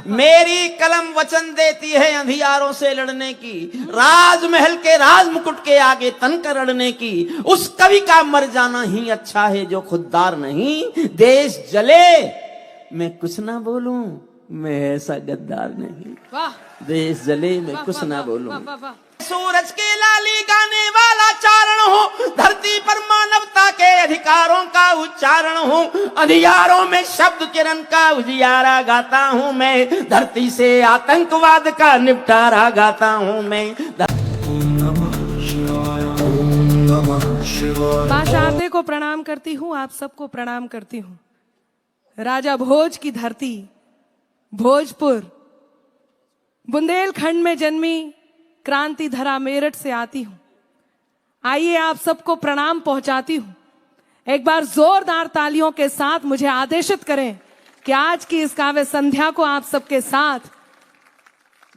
मेरी कलम वचन देती है अंधियारों से लड़ने की, राजमहल के राज मुकुट के आगे तन कर लड़ने की। उस कवि का मर जाना ही अच्छा है जो खुददार नहीं। देश जले मैं कुछ ना बोलूं, मैं ऐसा गद्दार नहीं। वाह, देश जले मैं वाह, कुछ वाह, ना वाह, बोलूं। वाह, वाह, वाह। सूरज के लाली गाने वाला चारण हूँ, धरती पर मानवता के अधिकारों का उच्चारण हूँ। अंधियारों में शब्द किरण का उजियारा गाता हूँ मैं, धरती से आतंकवाद का निपटारा गाता हूँ मैं। मां शारदे को प्रणाम करती हूँ, आप सबको प्रणाम करती हूँ। राजा भोज की धरती भोजपुर, बुंदेलखंड में जन्मी क्रांति धरा मेरठ से आती हूं। आइए आप सबको प्रणाम पहुंचाती हूं। एक बार जोरदार तालियों के साथ मुझे आदेशित करें कि आज की इस काव्य संध्या को आप सबके साथ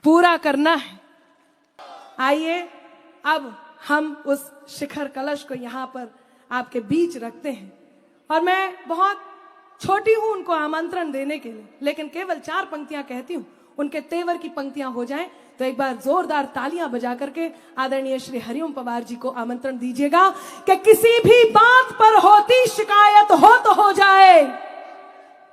पूरा करना है। आइए अब हम उस शिखर कलश को यहां पर आपके बीच रखते हैं और मैं बहुत छोटी हूं उनको आमंत्रण देने के लिए, लेकिन केवल 4 पंक्तियां कहती हूं, उनके तेवर की पंक्तियां हो जाएं। तो एक बार जोरदार तालियां बजा करके आदरणीय श्री हरिओम पवार जी को आमंत्रण दीजिएगा कि किसी भी बात पर होती शिकायत हो तो हो जाए।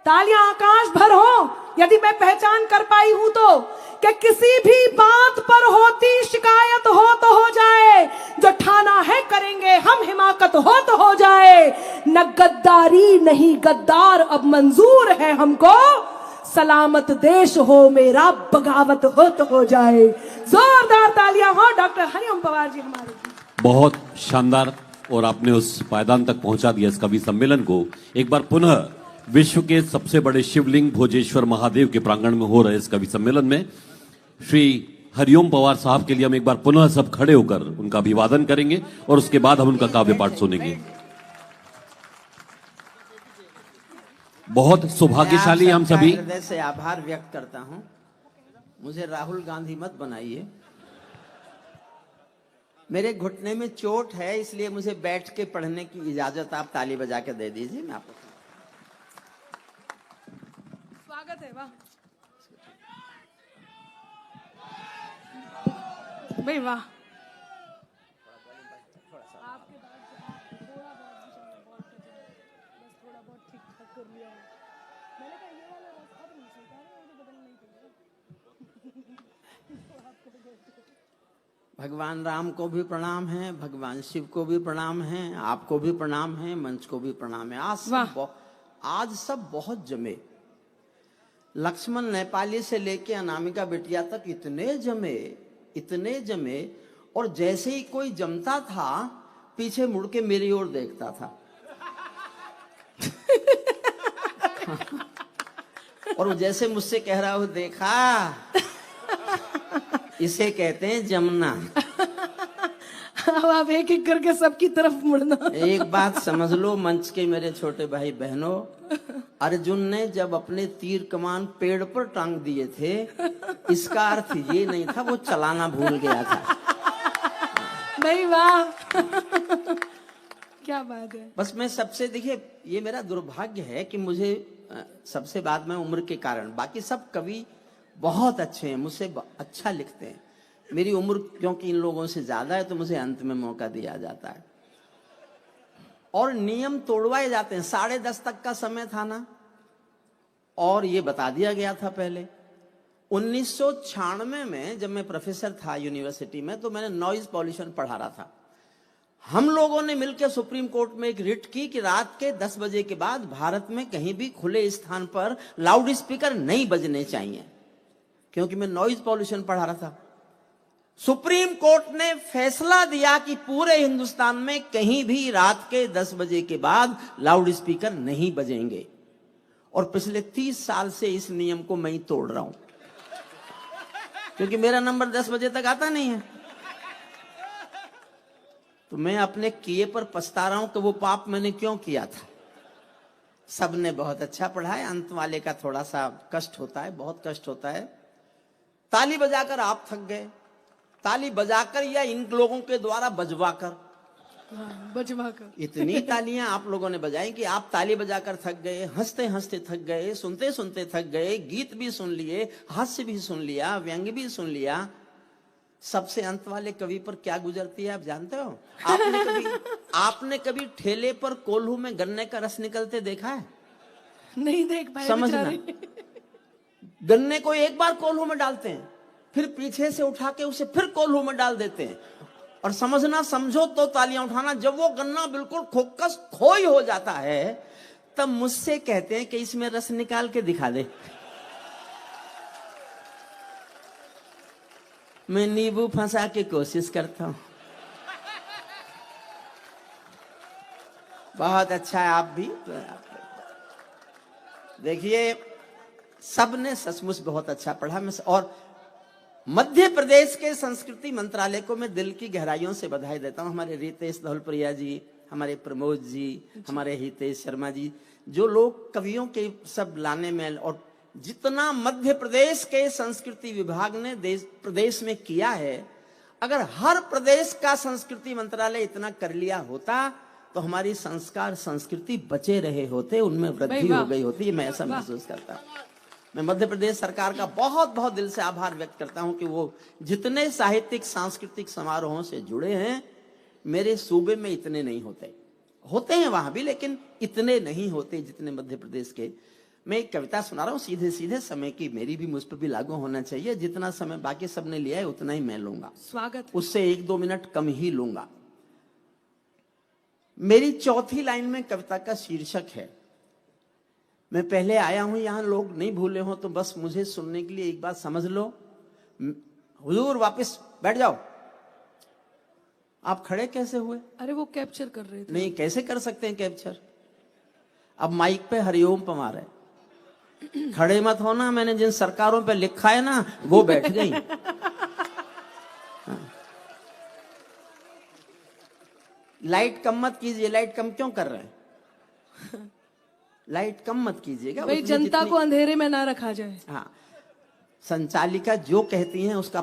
तालियां आकाश भर हो यदि मैं पहचान कर पाई हूं तो, कि किसी भी बात पर होती शिकायत हो तो हो जाए, जो ठाना है करेंगे हम हिमाकत हो तो हो जाए। न गद्दारी नहीं गद्दार अब मंजूर है हमको, सलामत देश हो मेरा बगावत हो तो हो जाए। जोरदार तालियां हो डॉक्टर हरिओम पवार जी हमारे। बहुत शानदार, और आपने उस पायदान तक पहुंचा दिया इस कवि सम्मेलन को। एक बार पुनः विश्व के सबसे बड़े शिवलिंग भोजेश्वर महादेव के प्रांगण में हो रहे इस कवि सम्मेलन में श्री हरिओम पवार साहब के लिए हम एक बार पुनः सब खड़े होकर उनका अभिवादन करेंगे और उसके बाद हम उनका काव्य पाठ सुनेंगे। बहुत सौभाग्यशाली हम सभी। हृदय से आभार व्यक्त करता हूं। मुझे राहुल गांधी मत बनाइए। मेरे घुटने में चोट है, इसलिए मुझे बैठ के पढ़ने की इजाजत आप ताली बजा के दे दीजिए। मैं आपको स्वागत है। वाह भाई वाह। भगवान राम को भी प्रणाम है, भगवान शिव को भी प्रणाम है, आपको भी प्रणाम है, मंच को भी प्रणाम है। आज सब बहुत जमे। लक्ष्मण नेपाली से लेके अनामिका बिटिया तक इतने जमे, और जैसे ही कोई जमता था पीछे मुड़ के मेरी ओर देखता था। और वो जैसे मुझसे कह रहा हो, देखा इसे कहते हैं जमना। अब आप एक एक करके सबकी तरफ मुड़ना। एक बात समझ लो मंच के मेरे छोटे भाई बहनों, अर्जुन ने जब अपने तीर कमान पेड़ पर टांग दिए थे, इसका अर्थ ये नहीं था वो चलाना भूल गया था। नहीं वाह क्या बात है। बस मैं सबसे, देखिए ये मेरा दुर्भाग्य है कि मुझे सबसे बाद में उम्र के कारण, बाकी सब कवि बहुत अच्छे हैं, मुझसे अच्छा लिखते हैं। मेरी उम्र क्योंकि इन लोगों से ज्यादा है तो मुझे अंत में मौका दिया जाता है और नियम तोड़वाए जाते हैं। 10:30 तक का समय था ना, और ये बता दिया गया था पहले। 1996 में जब मैं प्रोफेसर था यूनिवर्सिटी में, तो मैंने नॉइज पॉल्यूशन पढ़ा रहा था। हम लोगों ने मिलकर सुप्रीम कोर्ट में एक रिट की कि रात के 10 बजे के बाद भारत में कहीं भी खुले स्थान पर लाउड स्पीकर नहीं बजने चाहिए, क्योंकि मैं नॉइज पॉल्यूशन पढ़ा रहा था। सुप्रीम कोर्ट ने फैसला दिया कि पूरे हिंदुस्तान में कहीं भी रात के 10 बजे के बाद लाउड स्पीकर नहीं बजेंगे, और पिछले 30 साल से इस नियम को मैं ही तोड़ रहा हूं, क्योंकि मेरा नंबर 10 बजे तक आता नहीं है। तो मैं अपने किए पर पछता रहा हूं कि वो पाप मैंने क्यों किया था। सबने बहुत अच्छा पढ़ा है, अंत वाले का थोड़ा सा कष्ट होता है, बहुत कष्ट होता है। ताली बजाकर आप थक गए, ताली बजाकर या इन लोगों के द्वारा बजवाकर। हाँ, बजवा कर। इतनी तालियां आप लोगों ने बजाई कि आप ताली बजाकर थक गए, हंसते हंसते थक गए, सुनते सुनते थक गए, गीत भी सुन लिए, हास्य भी सुन लिया, व्यंग भी सुन लिया। सबसे अंत वाले कवि पर क्या गुजरती है आप जानते हो? आपने कभी ठेले पर कोल्हू में गन्ने का रस निकलते देखा है? नहीं देख पाए समझना, बेचारे। गन्ने को एक बार कोल्हू में डालते हैं, फिर पीछे से उठा के उसे फिर कोल्हू में डाल देते हैं, और समझना, समझो तो तालियां उठाना, जब वो गन्ना बिल्कुल खोखस खोई हो जाता है तब मुझसे कहते हैं कि इसमें रस निकाल के दिखा दे। मैं नींबू फंसा के कोशिश करता हूं। बहुत अच्छा है, आप भी देखिए, सबने सचमुच बहुत अच्छा पढ़ा। और मध्य प्रदेश के संस्कृति मंत्रालय को मैं दिल की गहराइयों से बधाई देता हूं। हमारे रितेश धौलप्रिया जी, हमारे प्रमोद जी, हमारे हितेश शर्मा जी, जो लोग कवियों के सब लाने में, और जितना मध्य प्रदेश के संस्कृति विभाग ने प्रदेश में किया है, अगर हर प्रदेश का संस्कृति मंत्रालय इतना कर लिया होता तो हमारी संस्कार संस्कृति बचे रहे होते, उनमें वृद्धि हो गई होती। मैं ऐसा महसूस करता हूं। मैं मध्य प्रदेश सरकार का बहुत बहुत दिल से आभार व्यक्त करता हूं कि वो जितने साहित्यिक सांस्कृतिक समारोहों से जुड़े हैं, मेरे सूबे में इतने नहीं होते, होते हैं वहां भी, लेकिन इतने नहीं होते जितने मध्य प्रदेश के। मैं एक कविता सुना रहा हूं, सीधे सीधे समय की मेरी भी, मुझ पर भी लागू होना चाहिए। जितना समय बाकी सबने लिया है उतना ही मैं लूंगा, स्वागत, उससे 1-2 मिनट कम ही लूंगा। मेरी चौथी लाइन में कविता का शीर्षक है, मैं पहले आया हूं, यहां लोग नहीं भूले हो तो बस मुझे सुनने के लिए एक बात समझ लो। हुजूर वापस बैठ जाओ। आप खड़े कैसे हुए? अरे वो कैप्चर कर रहे थे। नहीं, कैसे कर सकते हैं कैप्चर? अब माइक पे हरिओम पमा रहे, खड़े मत होना। मैंने जिन सरकारों पे लिखा है ना, वो बैठ गई। लाइट कम मत कीजिए। लाइट कम क्यों कर रहे हैं? लाइट कम मत कीजिएगा भाई, जनता को अंधेरे में ना रखा जाए। हाँ, संचालिका जो कहती हैं उसका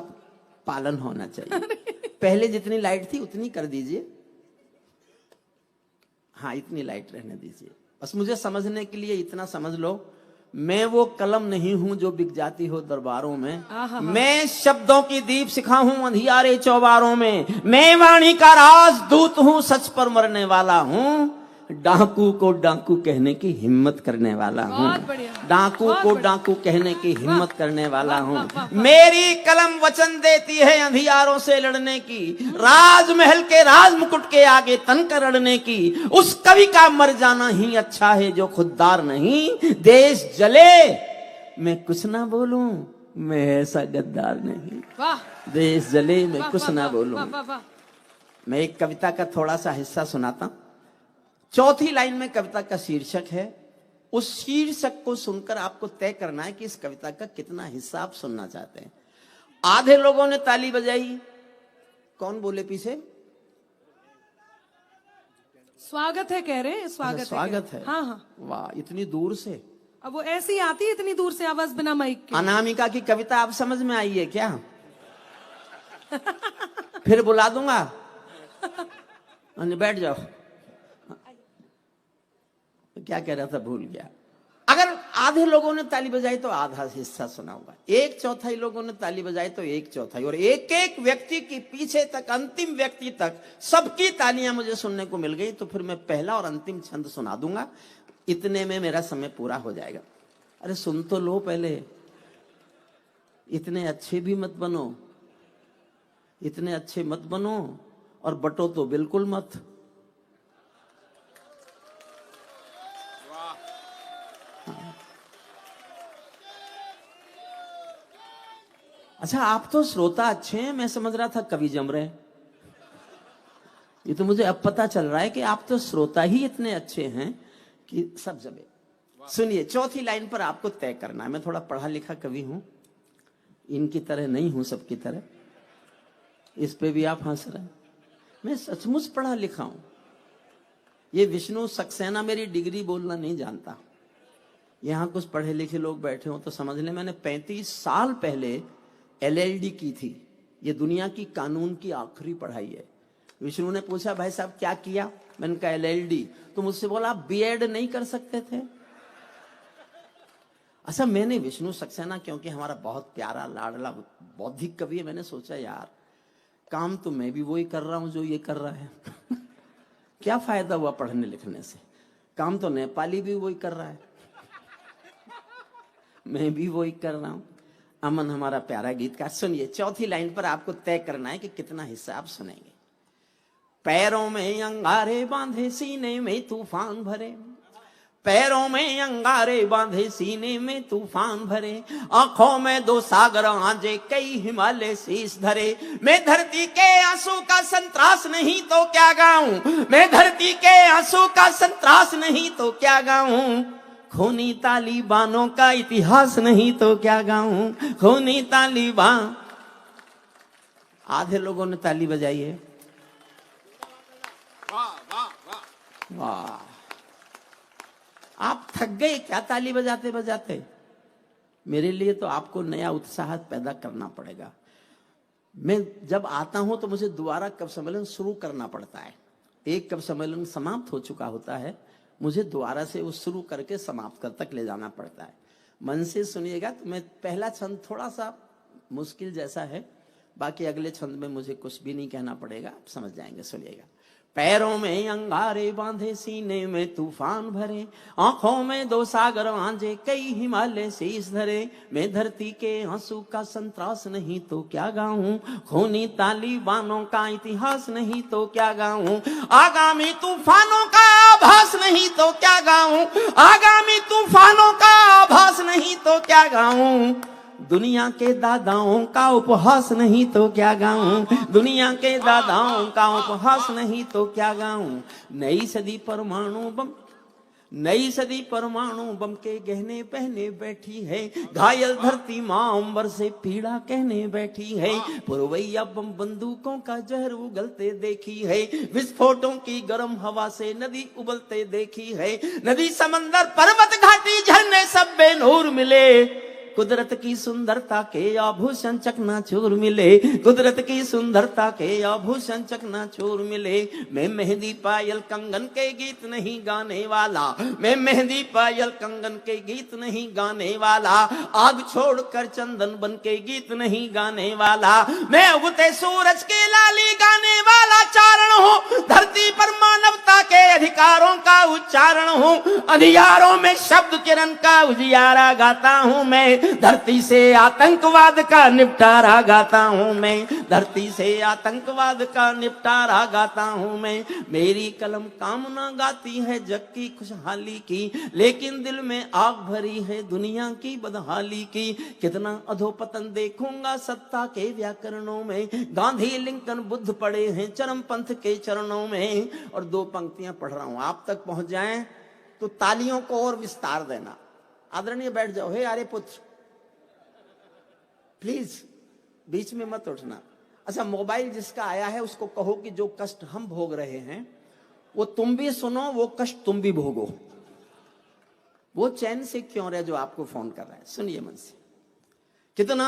पालन होना चाहिए। पहले जितनी लाइट थी उतनी कर दीजिए। हाँ, इतनी लाइट रहने दीजिए। बस मुझे समझने के लिए इतना समझ लो, मैं वो कलम नहीं हूं जो बिक जाती हो दरबारों में। मैं शब्दों की दीप शिखा हूं अंधियारे चौबारों में। मैं वाणी का राजदूत हूं, सच पर मरने वाला हूं। डाकू को डाकू कहने की हिम्मत करने वाला हूँ। डाकू को डाकू कहने की हिम्मत करने वाला हूँ। मेरी कलम वचन देती है अंधियारों से लड़ने की, राजमहल के राज मुकुट के आगे तन कर लड़ने की। उस कवि का मर जाना ही अच्छा है जो खुददार नहीं। देश जले मैं कुछ ना बोलूं, मैं ऐसा गद्दार नहीं। देश जले मैं कुछ ना बोलूं। मैं एक कविता का थोड़ा सा हिस्सा सुनाता हूं। चौथी लाइन में कविता का शीर्षक है। उस शीर्षक को सुनकर आपको तय करना है कि इस कविता का कितना हिस्सा आप सुनना चाहते हैं। आधे लोगों ने ताली बजाई। कौन बोले पीछे? स्वागत है कह रहे हैं। स्वागत, अच्छा, स्वागत है। हाँ हाँ। वाह, इतनी दूर से। अब वो ऐसी ही आती है इतनी दूर से आवाज बिना माइक के। अनामिका की कविता आप समझ में आई है क्या? फिर बुला दूंगा। बैठ जाओ। क्या कह रहा था, भूल गया। अगर आधे लोगों ने ताली बजाई तो आधा हिस्सा सुनाऊंगा। 1/4 लोगों ने ताली बजाई तो 1/4, और एक एक व्यक्ति की पीछे तक, अंतिम व्यक्ति तक सबकी तालियां मुझे सुनने को मिल गई तो फिर मैं पहला और अंतिम छंद सुना दूंगा। इतने में मेरा समय पूरा हो जाएगा। अरे सुन तो लो पहले। इतने अच्छे भी मत बनो, इतने अच्छे मत बनो, और बटो तो बिल्कुल मत। अच्छा, आप तो श्रोता अच्छे हैं, मैं समझ रहा था कवि जम रहे। ये तो मुझे अब पता चल रहा है कि आप तो श्रोता ही इतने अच्छे हैं कि सब जमे। सुनिए, चौथी लाइन पर आपको तय करना है। मैं थोड़ा पढ़ा लिखा कवि हूं, इनकी तरह नहीं हूं, सबकी तरह। इस पे भी आप हंस रहे हैं। मैं सचमुच पढ़ा लिखा हूं। ये विष्णु सक्सेना मेरी डिग्री बोलना नहीं जानता। यहां कुछ पढ़े लिखे लोग बैठे हो तो समझ ले, मैंने 35 साल पहले LLD की थी। ये दुनिया की कानून की आखिरी पढ़ाई है। विष्णु ने पूछा भाई साहब क्या किया? मैंने कहा LLD। तो मुझसे बोला आप B.Ed नहीं कर सकते थे? अच्छा, मैंने विष्णु सक्सेना, क्योंकि हमारा बहुत प्यारा लाडला बौद्धिक कवि है, मैंने सोचा यार काम तो मैं भी वही कर रहा हूं जो ये कर रहा है क्या फायदा हुआ पढ़ने लिखने से? काम तो नेपाली भी वही कर रहा है, मैं भी वही कर रहा हूं। अमन हमारा प्यारा गीतकार। सुनिए, चौथी लाइन पर आपको तय करना है कि कितना हिस्सा आप सुनेंगे। पैरों में अंगारे बांधे सीने में तूफान भरे, पैरों में अंगारे बांधे सीने में तूफान भरे, आंखों में दो सागर आंजे कई हिमालय शीश धरे। मैं धरती के आंसू का संतरास नहीं तो क्या गाऊं, मैं धरती के आंसू का संतरास नहीं तो क्या गाऊं, खूनी तालिबानों का इतिहास नहीं तो क्या गाऊं, खूनी तालिबान। आधे लोगों ने ताली बजाई है। वाह, आप थक गए क्या ताली बजाते बजाते? मेरे लिए तो आपको नया उत्साह पैदा करना पड़ेगा। मैं जब आता हूं तो मुझे दोबारा कवि सम्मेलन शुरू करना पड़ता है। एक कवि सम्मेलन समाप्त हो चुका होता है, मुझे दोबारा से वो शुरू करके समाप्त कर तक ले जाना पड़ता है। मन से सुनिएगा। तो मैं पहला छंद थोड़ा सा मुश्किल जैसा है, बाकी अगले छंद में मुझे कुछ भी नहीं कहना पड़ेगा, आप समझ जाएंगे। सुनिएगा। पैरों में अंगारे बांधे सीने में तूफान भरे, आंखों में दो सागर आंजे कई हिमालय शीश धरे। मैं धरती के आंसू का संतरास नहीं तो क्या गाऊं, खूनी तालिबानों का इतिहास नहीं तो क्या गाऊं, आगामी तूफानों का आभास नहीं तो क्या गाऊं, आगामी तूफानों का आभास नहीं तो क्या गाऊं, दुनिया के दादाओं का उपहास नहीं तो क्या गाऊं, दुनिया के दादाओं का उपहास नहीं तो क्या गाऊं। नई सदी परमाणु बम, नई सदी परमाणु बम के गहने पहने बैठी है, घायल धरती मां अंबर से पीड़ा कहने बैठी है। पुरवैया बम बंदूकों का जहर उगलते देखी है, विस्फोटों की गर्म हवा से नदी उबलते देखी है। नदी समंदर पर्वत घाटी झरने सब बेनूर मिले, कुदरत की सुंदरता के आभूषण चकनाचूर मिले, कुदरत की सुंदरता के आभूषण चकनाचूर मिले। मैं मेहंदी पायल कंगन के गीत नहीं गाने वाला, मैं मेहंदी पायल कंगन के गीत नहीं गाने वाला, आग छोड़कर चंदन बन के गीत नहीं गाने वाला। मैं उगते सूरज के लाली गाने वाला चारण हूँ, धरती पर मानवता के अधिकारों का उच्चारण हूँ, अंधियारों में शब्द किरण का उजियारा गाता हूँ मैं, धरती से आतंकवाद का निपटारा गाता हूं मैं, धरती से आतंकवाद का निपटारा गाता हूं मैं। मेरी कलम कामना गाती है जग की खुशहाली की, लेकिन दिल में आग भरी है दुनिया की बदहाली की। कितना अधोपतन देखूंगा सत्ता के व्याकरणों में, गांधी लिंकन बुद्ध पड़े हैं चरमपंथ के चरणों में। और दो पंक्तियां पढ़ रहा हूं, आप तक पहुंच जाएं तो तालियों को और विस्तार देना। आदरणीय बैठ जाओ। हे आर्य पुत्र, प्लीज बीच में मत उठना। अच्छा, मोबाइल जिसका आया है उसको कहो कि जो कष्ट हम भोग रहे हैं वो तुम भी सुनो, वो कष्ट तुम भी भोगो। वो चैन से क्यों रहे जो आपको फोन कर रहा है। सुनिए मन से। कितना,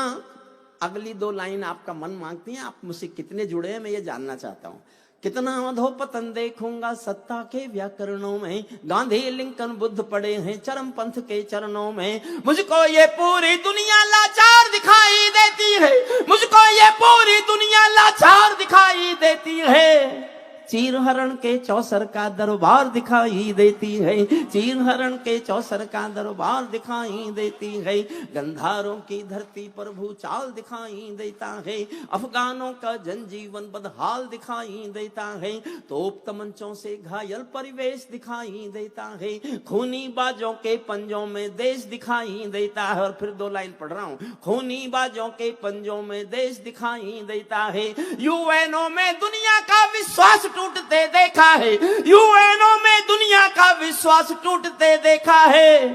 अगली दो लाइन आपका मन मांगती है, आप मुझसे कितने जुड़े हैं मैं ये जानना चाहता हूं। कितना अधोपतन देखूंगा सत्ता के व्याकरणों में, गांधी लिंकन बुद्ध पड़े हैं चरम पंथ के चरणों में। मुझको ये पूरी दुनिया लाचार दिखाई देती है, मुझको ये पूरी दुनिया लाचार दिखाई देती है। चीर हरण के चौसर का दरबार दिखाई देती है, चीर हरण के चौसर का दरबार दिखाई देती है। गंधारों की धरती पर भूचाल दिखाई देता है, अफगानों का जनजीवन बदहाल दिखाई देता है। तोप तमंचों से घायल परिवेश दिखाई देता है, खूनी बाजों के पंजों में देश दिखाई देता है। और फिर दो लाइन पढ़ रहा हूं, खूनी बाजों के पंजों में देश दिखाई देता है। यूएनओ में दुनिया का विश्वास टूटते देखा है, यूएनओ में दुनिया का विश्वास टूटते देखा है।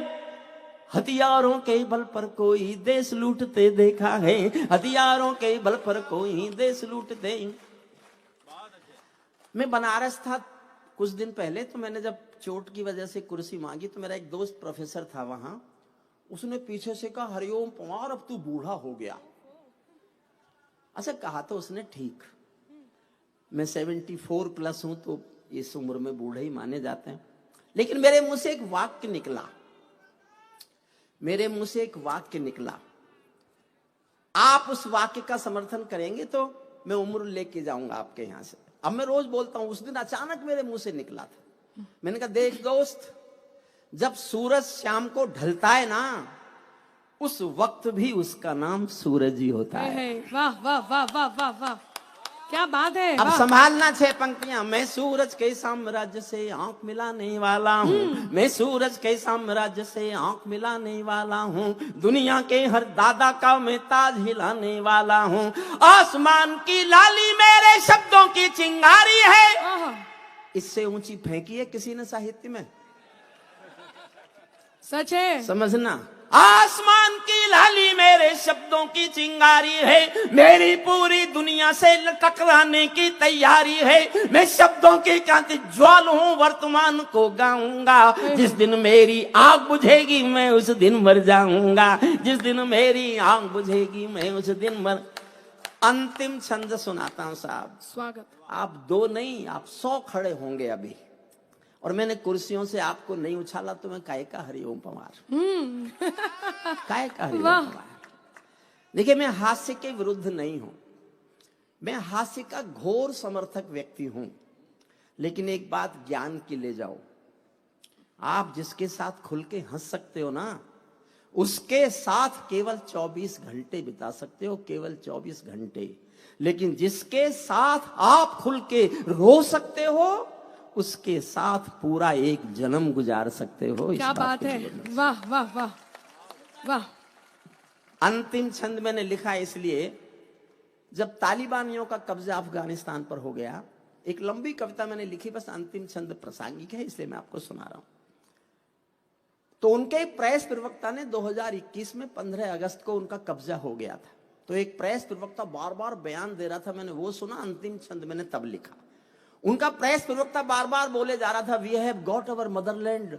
हथियारों के बल पर कोई देश लूटते देखा है, हथियारों के बल पर कोई देश लूटते। मैं बनारस था कुछ दिन पहले, तो मैंने जब चोट की वजह से कुर्सी मांगी तो मेरा एक दोस्त प्रोफेसर था वहां, उसने पीछे से कहा हरिओम पवार अब तू बूढ़ा हो गया। अच्छा कहा तो उसने ठीक। मैं 74 प्लस हूं, तो इस उम्र में बूढ़े ही माने जाते हैं। लेकिन मेरे मुंह से एक वाक्य निकला, मेरे मुंह से एक वाक्य निकला। आप उस वाक्य का समर्थन करेंगे तो मैं उम्र लेके जाऊंगा आपके यहां से। अब मैं रोज बोलता हूं, उस दिन अचानक मेरे मुंह से निकला था। मैंने कहा, देख दोस्त, जब सूरज शाम को ढलता है ना, उस वक्त भी उसका नाम सूरज ही होता है। वाह वाह वाह वाह वाह वाह, क्या बात है। अब संभालना 6 पंक्तियां। मैं सूरज के साम्राज्य से आंख मिलाने वाला हूँ, मैं सूरज के साम्राज्य से आंख मिलाने वाला हूँ, दुनिया के हर दादा का मैं ताज हिलाने वाला हूँ, आसमान की लाली मेरे शब्दों की चिंगारी है। इससे ऊंची फेंकी है किसी ने साहित्य में? सच है। समझना, आसमान की लाली मेरे शब्दों की चिंगारी है, मेरी पूरी दुनिया से टकराने की तैयारी है, मैं शब्दों की कांति ज्वाल हूँ, वर्तमान को गाऊंगा, जिस दिन मेरी आग बुझेगी मैं उस दिन मर जाऊंगा, जिस दिन मेरी आग बुझेगी मैं उस दिन मर। अंतिम छंद सुनाता हूं साहब। स्वागत। आप 2 नहीं, आप 100 खड़े होंगे अभी, और मैंने कुर्सियों से आपको नहीं उछाला तो मैं काय का हरिओम पवार, काय का हरिओम पवार। देखिए, मैं हास्य के विरुद्ध नहीं हूं, मैं हास्य का घोर समर्थक व्यक्ति हूं, लेकिन एक बात ज्ञान की ले जाओ, आप जिसके साथ खुल के हंस सकते हो ना, उसके साथ केवल 24 घंटे बिता सकते हो, केवल 24 घंटे। लेकिन जिसके साथ आप खुल के रो सकते हो, उसके साथ पूरा एक जन्म गुजार सकते हो। क्या बात है, वाह वाह वाह वाह। अंतिम छंद मैंने लिखा इसलिए, जब तालिबानियों का कब्जा अफगानिस्तान पर हो गया, एक लंबी कविता मैंने लिखी, बस अंतिम छंद प्रासंगिक है इसलिए मैं आपको सुना रहा हूं। तो उनके प्रेस प्रवक्ता ने 2021 में 15 अगस्त को उनका कब्जा हो गया था, तो एक प्रेस प्रवक्ता बार बार बयान दे रहा था, मैंने वो सुना, अंतिम छंद मैंने तब लिखा। उनका प्रेस प्रवक्ता बार बार बोले जा रहा था, we have got our motherland,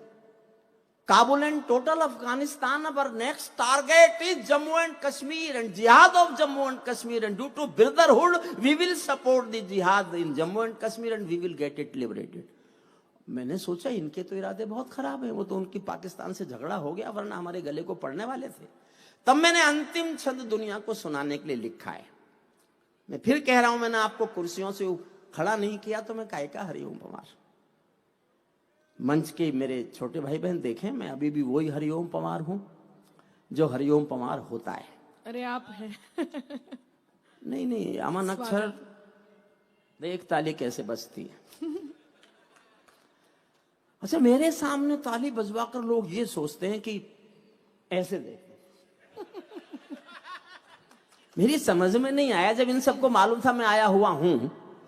Kabul and total Afghanistan, our next target is Jammu and Kashmir and jihad of Jammu and Kashmir, and due to brotherhood we will support the jihad in Jammu and Kashmir and we will get it liberated. मैंने सोचा इनके तो इरादे बहुत खराब है, वो तो उनकी पाकिस्तान से झगड़ा हो गया, वरना हमारे गले को पड़ने वाले थे। तब मैंने अंतिम छंद दुनिया को सुनाने के लिए लिखा है। मैं फिर कह रहा हूं, मैंने आपको कुर्सियों से खड़ा नहीं किया तो मैं काय का हरिओम पवार। मंच के मेरे छोटे भाई बहन देखें, मैं अभी भी वही हरिओम पवार हूं जो हरिओम पवार होता है। अरे आप हैं। नहीं नहीं, अमन अक्षर देख ताली कैसे बजती है। अच्छा, मेरे सामने ताली बजवाकर लोग ये सोचते हैं कि ऐसे देखें। मेरी समझ में नहीं आया, जब इन सबको मालूम था मैं आया हुआ हूं,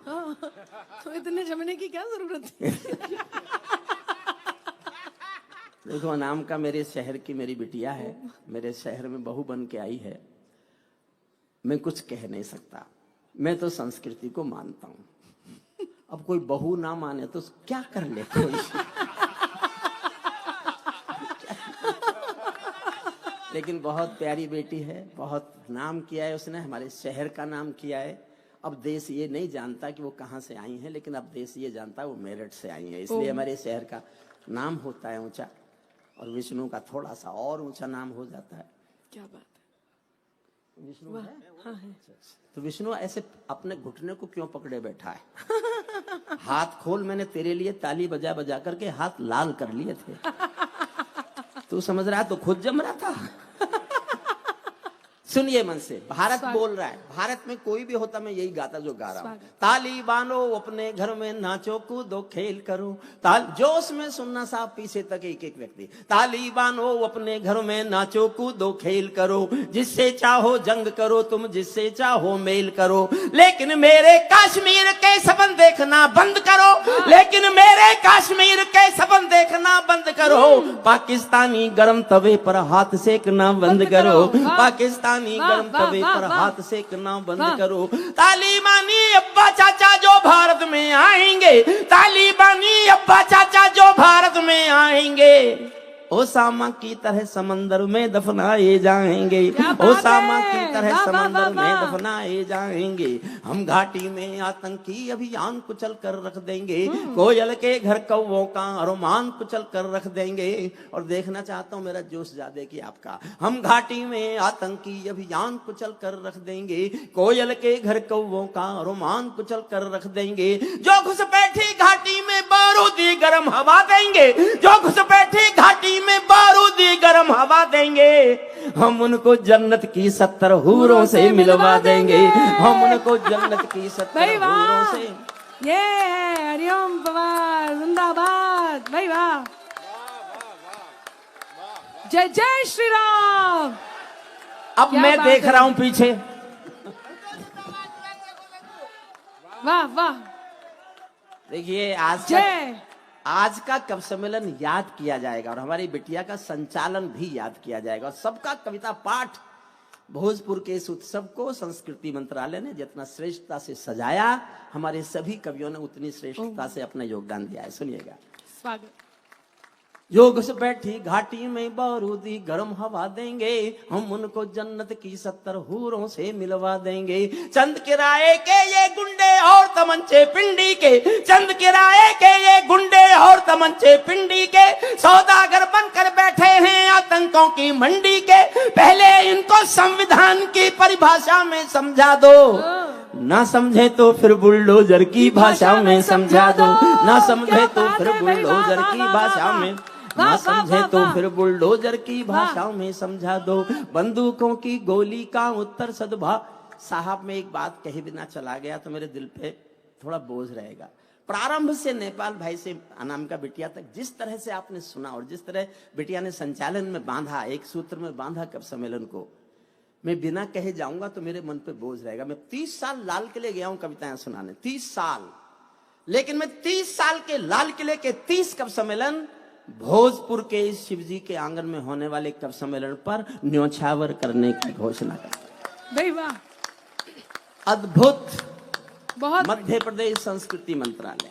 तो इतने जमने की क्या जरूरत है। देखो, नाम का मेरे शहर की मेरी बिटिया है, मेरे शहर में बहू बन के आई है, मैं कुछ कह नहीं सकता, मैं तो संस्कृति को मानता हूं। अब कोई बहू ना माने तो क्या कर ले कोई। लेकिन बहुत प्यारी बेटी है, बहुत नाम किया है उसने, हमारे शहर का नाम किया है। अब देश ये नहीं जानता कि वो कहाँ से आई हैं, लेकिन अब देश ये जानता है वो मेरठ से आई है, इसलिए हमारे शहर का नाम होता है ऊंचा, और विष्णु का थोड़ा सा और ऊंचा नाम हो जाता है। क्या बात है, विष्णु है? हाँ है। तो विष्णु ऐसे अपने घुटने को क्यों पकड़े बैठा है? हाथ खोल, मैंने तेरे लिए ताली बजा बजा करके हाथ लाल कर लिए थे। तू समझ रहा है तो खुद जम रहा था। सुनिए मन से, भारत बोल रहा है, भारत में कोई भी होता मैं यही गाता जो गा रहा हूं। ताली बानो अपने घर में, नाचो कूदो खेल करो, जोश में सुनना साहब पीछे तक एक एक व्यक्ति। ताली बानो अपने घर में, नाचो कूदो खेल करो, जिससे चाहो जंग करो तुम, जिससे चाहो मेल करो, लेकिन मेरे कश्मीर के सपन देखना बंद करो, लेकिन मेरे कश्मीर के सपन देखना बंद करो, पाकिस्तानी गरम तवे पर हाथ सेकना बंद करो, पाकिस्तानी गरम तवे पर हाथ सेकना बंद करो। तालिबानी अब्बा चाचा जो भारत में आएंगे, तालिबानी अब्बा चाचा जो भारत में आएंगे, ओसामा की तरह समंदर में दफनाए जाएंगे, क्या बात ओसामा है? की तरह वाह, वाह, समंदर वाह, में वाह। दफनाए जाएंगे। हम घाटी में आतंकी अभियान कुचल कर रख देंगे, कोयल के घर कौवों का अरमान कुचल कर रख देंगे। और देखना चाहता हूं मेरा जोश ज्यादा कि आपका। हम घाटी में आतंकी अभियान कुचल कर रख देंगे, कोयल के घर कौवों का अरमान कुचल कर रख देंगे। जो घुसपैठी घाटी में बारूदी गर्म हवा देंगे, जो घुसपैठी घाटी में बारूदी गर्म हवा देंगे, हम उनको जन्नत की 70 हूरों से मिलवा देंगे, हम उनको जन्नत की 70 भाई हूरों वाह, से। ये है हरिओम पवार जिंदाबाद। भाई वाह, जय जय श्री राम। अब क्या मैं बात देख है। रहा हूं पीछे, वाह वाह, देखिए जय। आज का कवि सम्मेलन याद किया जाएगा और हमारी बिटिया का संचालन भी याद किया जाएगा। और सबका कविता पाठ भोजपुर के इस उत्सव को संस्कृति मंत्रालय ने जितना श्रेष्ठता से सजाया, हमारे सभी कवियों ने उतनी श्रेष्ठता से अपना योगदान दिया है। सुनिएगा। स्वागत। जो घुसपैठी घाटी में बारूदी गर्म हवा देंगे, हम उनको जन्नत की 70 हूरों से मिलवा देंगे। चंद किराए के ये गुंडे और तमंचे पिंडी के, चंद किराए के ये गुंडे और तमंचे पिंडी के, सौदागर बनकर बैठे हैं आतंकों की मंडी के। पहले इनको संविधान की परिभाषा में समझा दो, ना समझे तो फिर बुलडोजर की भाषा में समझा दो, ना समझे तो फिर बुलडोजर की भाषा में, ना समझे तो फिर बुलडोजर की भाषा में समझा दो। बंदूकों की गोली का उत्तर सद्भाव। साहब में एक बात कही बिना चला गया तो मेरे दिल पे थोड़ा बोझ रहेगा। प्रारंभ से नेपाल भाई से अनामिका बिटिया तक जिस तरह से आपने सुना और जिस तरह बिटिया ने संचालन में बांधा, एक सूत्र में बांधा कवि सम्मेलन को, मैं बिना कहे जाऊंगा तो मेरे मन पे बोझ रहेगा। मैं 30 साल लाल किले गया हूं कविताएं सुनाने, 30 साल, लेकिन मैं 30 साल के लाल किले के 30 कवि सम्मेलन भोजपुर के इस शिवजी के आंगन में होने वाले कवि सम्मेलन पर न्योछावर करने की घोषणा कर। भाई वाह, अद्भुत। बहुत मध्य प्रदेश संस्कृति मंत्रालय।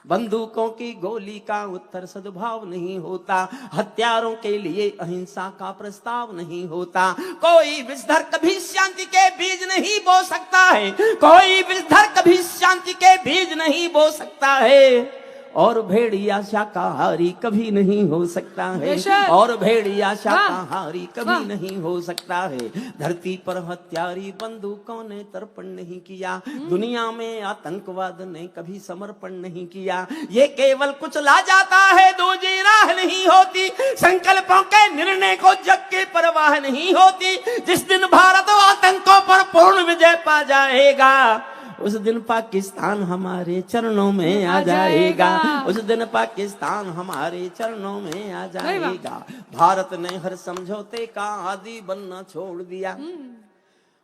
बंदूकों की गोली का उत्तर सद्भाव नहीं होता, हथियारों के लिए अहिंसा का प्रस्ताव नहीं होता। कोई विषधर कभी शांति के बीज नहीं बो सकता है, कोई विषधर कभी शांति के बीज नहीं बो सकता है। और भेड़िया शाकाहारी कभी नहीं हो सकता है, और भेड़िया शाकाहारी कभी नहीं हो सकता है। धरती पर हत्यारी बंदूकों ने तर्पण नहीं किया, दुनिया में आतंकवाद ने कभी समर्पण नहीं किया। ये केवल कुचला जाता है, दूजी राह नहीं होती। संकल्पों के निर्णय को जग की परवाह नहीं होती। जिस दिन भारत आतंकों पर पूर्ण विजय पा जाएगा, उस दिन पाकिस्तान हमारे चरणों में आ जाएगा, उस दिन पाकिस्तान हमारे चरणों में आ जाएगा। भारत ने हर समझौते का आदी बनना छोड़ दिया।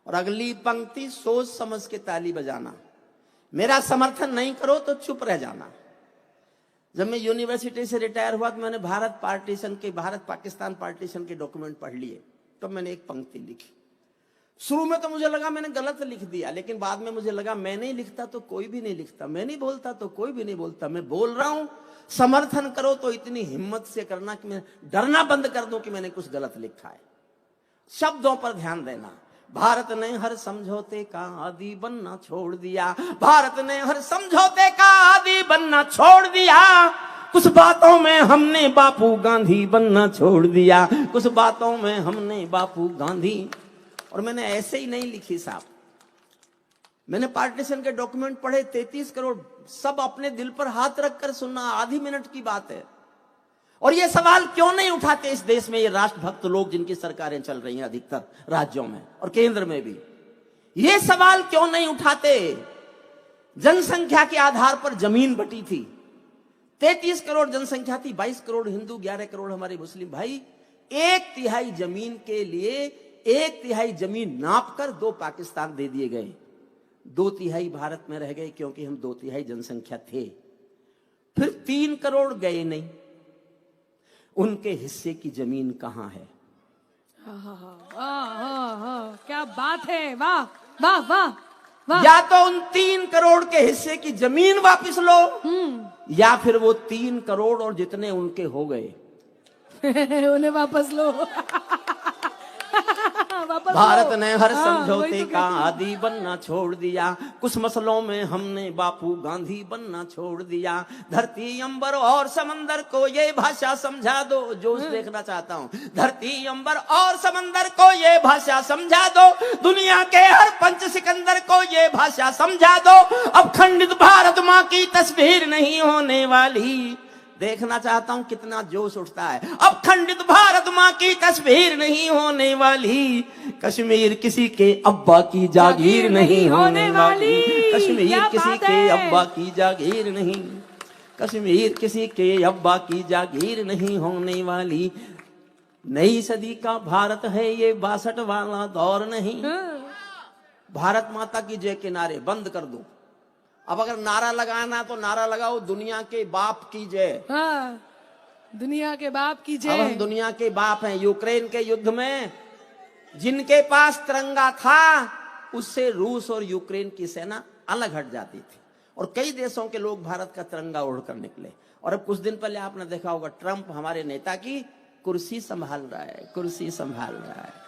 और अगली पंक्ति सोच समझ के ताली बजाना, मेरा समर्थन नहीं करो तो चुप रह जाना। जब मैं यूनिवर्सिटी से रिटायर हुआ तो मैंने भारत पाकिस्तान पार्टीशन के डॉक्यूमेंट पढ़ लिए, तो मैंने एक पंक्ति लिखी। शुरू में तो मुझे लगा मैंने गलत लिख दिया, लेकिन बाद में मुझे लगा मैं नहीं लिखता तो कोई भी नहीं लिखता, मैं नहीं बोलता तो कोई भी नहीं बोलता। मैं बोल रहा हूं, समर्थन करो तो इतनी हिम्मत से करना कि मैं डरना बंद कर दूं कि मैंने कुछ गलत लिखा है। शब्दों पर ध्यान देना। भारत ने हर समझौते का आदी बनना छोड़ दिया, भारत ने हर समझौते का आदी बनना छोड़ दिया। कुछ बातों में हमने बापू गांधी बनना छोड़ दिया, कुछ बातों में हमने बापू गांधी। और मैंने ऐसे ही नहीं लिखी साहब, मैंने पार्टीशन के डॉक्यूमेंट पढ़े, 33 करोड़, सब अपने दिल पर हाथ रखकर सुनना, आधी मिनट की बात है। और ये सवाल क्यों नहीं उठाते इस देश में ये राष्ट्रभक्त लोग जिनकी सरकारें चल रही हैं अधिकतर राज्यों में और केंद्र में भी, ये सवाल क्यों नहीं उठाते? जनसंख्या के आधार पर जमीन बटी थी, 33 करोड़ जनसंख्या थी, 22 करोड़ हिंदू, 11 करोड़ हमारे मुस्लिम भाई। 1/3 जमीन के लिए 1/3 जमीन नापकर 2 पाकिस्तान दे दिए गए, 2/3 भारत में रह गए क्योंकि हम 2/3 जनसंख्या थे। फिर 3 करोड़ गए नहीं, उनके हिस्से की जमीन कहां है? क्या बात है, वाह वाह वाह वाह। या तो उन 3 करोड़ के हिस्से की जमीन वापस लो, या फिर वो 3 करोड़ और जितने उनके हो गए उन्हें वापस लो। वापस भारत लो। ने हर हाँ, समझौते वही तो का कहती हूँ। आदी बनना छोड़ दिया। कुछ मसलों में हमने बापू गांधी बनना छोड़ दिया। धरती अंबर और समंदर को ये भाषा समझा दो, जोश देखना चाहता हूँ। धरती अंबर और समंदर को ये भाषा समझा दो, दुनिया के हर पंच सिकंदर को ये भाषा समझा दो। अब खंडित भारत माँ की तस्वीर नहीं होने वाली। देखना चाहता हूं कितना जोश उठता है। अब खंडित भारत माँ की तस्वीर नहीं होने वाली। कश्मीर किसी के अब्बा की जागीर नहीं होने वाली। कश्मीर क्या किसी बात के है? अब्बा की जागीर नहीं, कश्मीर किसी के अब्बा की जागीर नहीं होने वाली। नई सदी का भारत है ये 62 वाला दौर नहीं। भारत माता की जय के नारे बंद कर दो। अब अगर नारा लगाना तो नारा लगाओ दुनिया के बाप की जय। हाँ, दुनिया के बाप की अब हम जय। दुनिया के बाप हैं। यूक्रेन के युद्ध में जिनके पास तिरंगा था उससे रूस और यूक्रेन की सेना अलग हट जाती थी और कई देशों के लोग भारत का तिरंगा ओढ़कर निकले। और अब कुछ दिन पहले आपने देखा होगा ट्रंप हमारे नेता की कुर्सी संभाल रहा है, कुर्सी संभाल रहा है।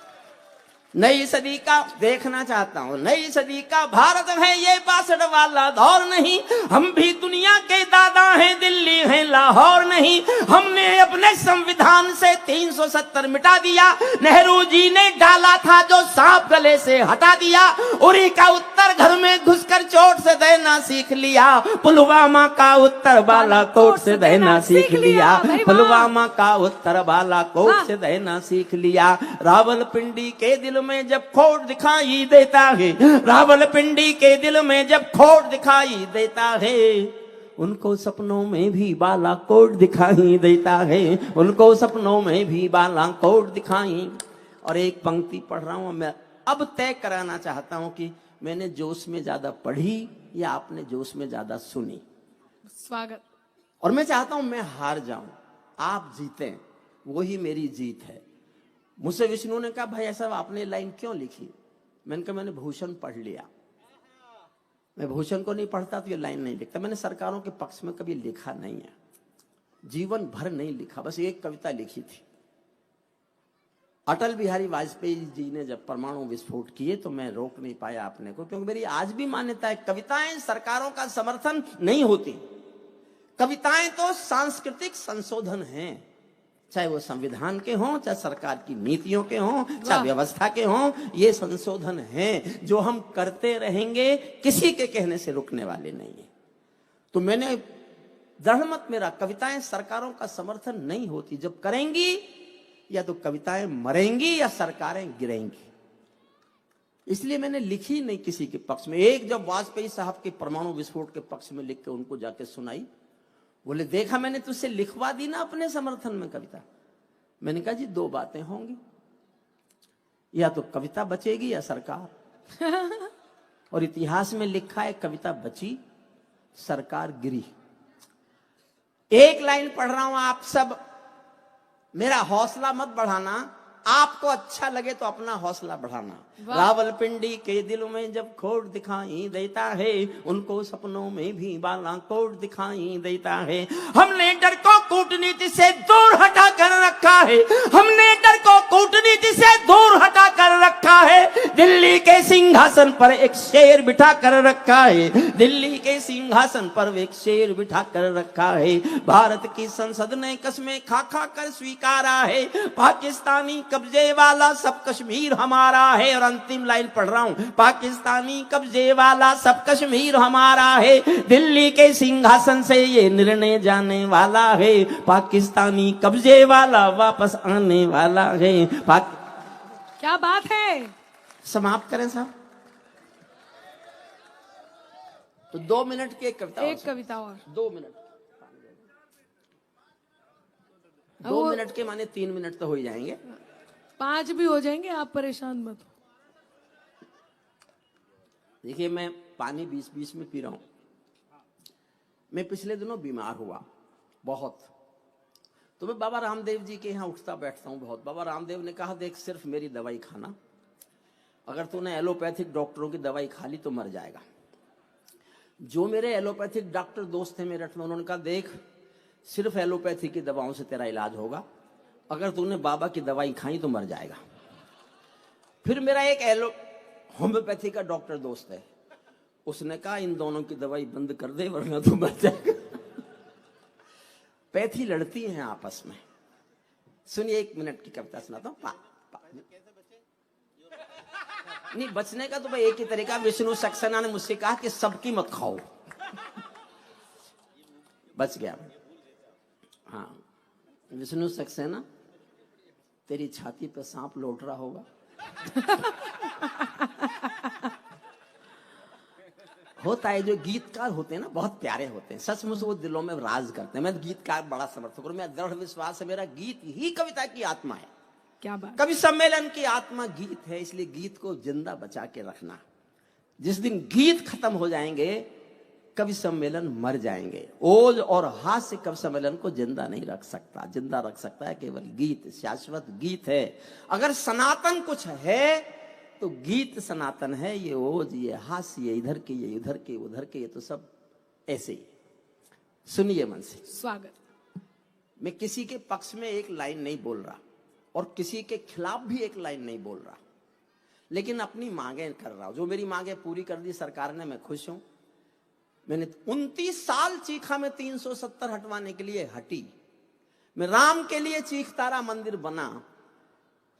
नई सदी का देखना चाहता हूं, नई सदी का भारत है ये 62 वाला दौर नहीं। हम भी दुनिया के दादा हैं, दिल्ली है लाहौर नहीं। हमने अपने संविधान से 370 मिटा दिया। नेहरू जी ने डाला था जो सांप गले से हटा दिया। उरी का उत्तर घर में घुसकर चोट से देना सीख लिया। पुलवामा का उत्तर बालाकोट से देना सीख लिया। पुलवामा का उत्तर बालाकोट से देना सीख लिया। रावलपिंडी के दिल में जब खोट दिखाई देता है, रावलपिंडी के दिल में जब खोट दिखाई देता है, उनको सपनों में भी बालाकोट दिखाई देता है। उनको सपनों में भी बालाकोट दिखाई। और एक पंक्ति पढ़ रहा हूं मैं, अब तय कराना चाहता हूं कि मैंने जोश में ज्यादा पढ़ी या आपने जोश में ज्यादा सुनी। स्वागत। और मैं चाहता हूं मैं हार जाऊं, आप जीतें, वही मेरी जीत है। मुझसे विष्णु ने कहा भाई ऐसा आपने लाइन क्यों लिखी? मैंने कहा मैंने भूषण पढ़ लिया। मैं भूषण को नहीं पढ़ता तो ये लाइन नहीं लिखता। मैंने सरकारों के पक्ष में कभी लिखा नहीं है, जीवन भर नहीं लिखा, बस एक कविता लिखी थी। अटल बिहारी वाजपेयी जी ने जब परमाणु विस्फोट किए तो मैं रोक नहीं पाया अपने को, क्योंकि मेरी आज भी मान्यता है कविताएं सरकारों का समर्थन नहीं होती। कविताएं तो सांस्कृतिक संशोधन हैं, चाहे वो संविधान के हों, चाहे सरकार की नीतियों के हों, चाहे व्यवस्था के हों। ये संशोधन हैं जो हम करते रहेंगे, किसी के कहने से रुकने वाले नहीं है। तो मैंने दृढ़ मत मेरा, कविताएं सरकारों का समर्थन नहीं होती। जब करेंगी या तो कविताएं मरेंगी या सरकारें गिरेंगी। इसलिए मैंने लिखी नहीं किसी के पक्ष में। एक जब वाजपेयी साहब के परमाणु विस्फोट के पक्ष में लिख के उनको जाके सुनाई, बोले देखा मैंने तुझसे लिखवा दी ना अपने समर्थन में कविता। मैंने कहा जी दो बातें होंगी, या तो कविता बचेगी या सरकार। और इतिहास में लिखा है कविता बची, सरकार गिरी। एक लाइन पढ़ रहा हूं, आप सब मेरा हौसला मत बढ़ाना, आपको अच्छा लगे तो अपना हौसला बढ़ाना। रावलपिंडी के दिल में जब खोट दिखाई देता है, उनको सपनों में भी बालाकोट दिखाई देता है। हमने डर को कूटनीति से दूर हटा कर रखा है, हमने डर को कूटनीति से दूर हटा कर रखा है। दिल्ली के सिंहासन पर एक शेर बिठा कर रखा है, दिल्ली के सिंहासन पर एक शेर बिठा कर रखा है। भारत की संसद ने कस्में खा खा कर स्वीकारा है, पाकिस्तानी कब्जे वाला सब कश्मीर हमारा है। और अंतिम लाइन पढ़ रहा हूं, पाकिस्तानी कब्जे वाला सब कश्मीर हमारा है। दिल्ली के सिंहासन से ये निर्णय जाने वाला है, पाकिस्तानी कब्जे वाला वापस आने वाला है। क्या बात है। समाप्त करें साहब। तो 2 मिनट की एक कविता, एक कविता और 2 मिनट, 2 मिनट के माने 3 मिनट तो हो ही जाएंगे, 5 भी हो जाएंगे, आप परेशान मत हो। देखिए मैं पानी बीच बीच में पी रहा हूं। मैं पिछले दिनों बीमार हुआ बहुत, तो मैं बाबा रामदेव जी के यहाँ उठता बैठता हूं बहुत। बाबा रामदेव ने कहा देख सिर्फ मेरी दवाई खाना, अगर तूने एलोपैथिक डॉक्टरों की दवाई खा ली तो मर जाएगा। जो मेरे एलोपैथिक डॉक्टर दोस्त थे मेरठ में, उन्होंने कहा देख सिर्फ एलोपैथी की दवाओं से तेरा इलाज होगा, अगर तूने बाबा की दवाई खाई तो मर जाएगा। फिर मेरा एक होम्योपैथी का डॉक्टर दोस्त है, उसने कहा इन दोनों की दवाई बंद कर दे वरना तू मर जाएगा। पैथी लड़ती हैं आपस में। सुनिए, 1 मिनट की कविता सुनाता हूं। नहीं, बचने का तो भाई एक ही तरीका, विष्णु सक्सेना ने मुझसे कहा कि सबकी मत खाओ। बच गया। हाँ, विष्णु सक्सेना, तेरी छाती पे सांप लौट रहा होगा। होता है, जो गीतकार होते हैं ना बहुत प्यारे होते हैं, सचमुच वो दिलों में राज करते हैं। मैं गीतकार बड़ा समर्थक हूं, मैं दृढ़ विश्वास है मेरा गीत ही कविता की आत्मा है। क्या बात। कवि सम्मेलन की आत्मा गीत है, इसलिए गीत को जिंदा बचा के रखना। जिस दिन गीत खत्म हो जाएंगे कवि सम्मेलन मर जाएंगे। ओज और हास्य कवि सम्मेलन को जिंदा नहीं रख सकता। जिंदा रख सकता है केवल गीत, शाश्वत गीत है। अगर सनातन कुछ है तो गीत सनातन है। ये ओज, ये हास्य, ये इधर के, ये उधर के, उधर के, ये तो सब ऐसे ही। सुनिए मन से। स्वागत। मैं किसी के पक्ष में एक लाइन नहीं बोल रहा और किसी के खिलाफ भी एक लाइन नहीं बोल रहा, लेकिन अपनी मांगे कर रहा हूं। जो मेरी मांगे पूरी कर दी सरकार ने, मैं खुश हूं। मैंने 29 साल चीखा, मैं 370 हटवाने के लिए हटी। मैं राम के लिए चीखतारा मंदिर बना।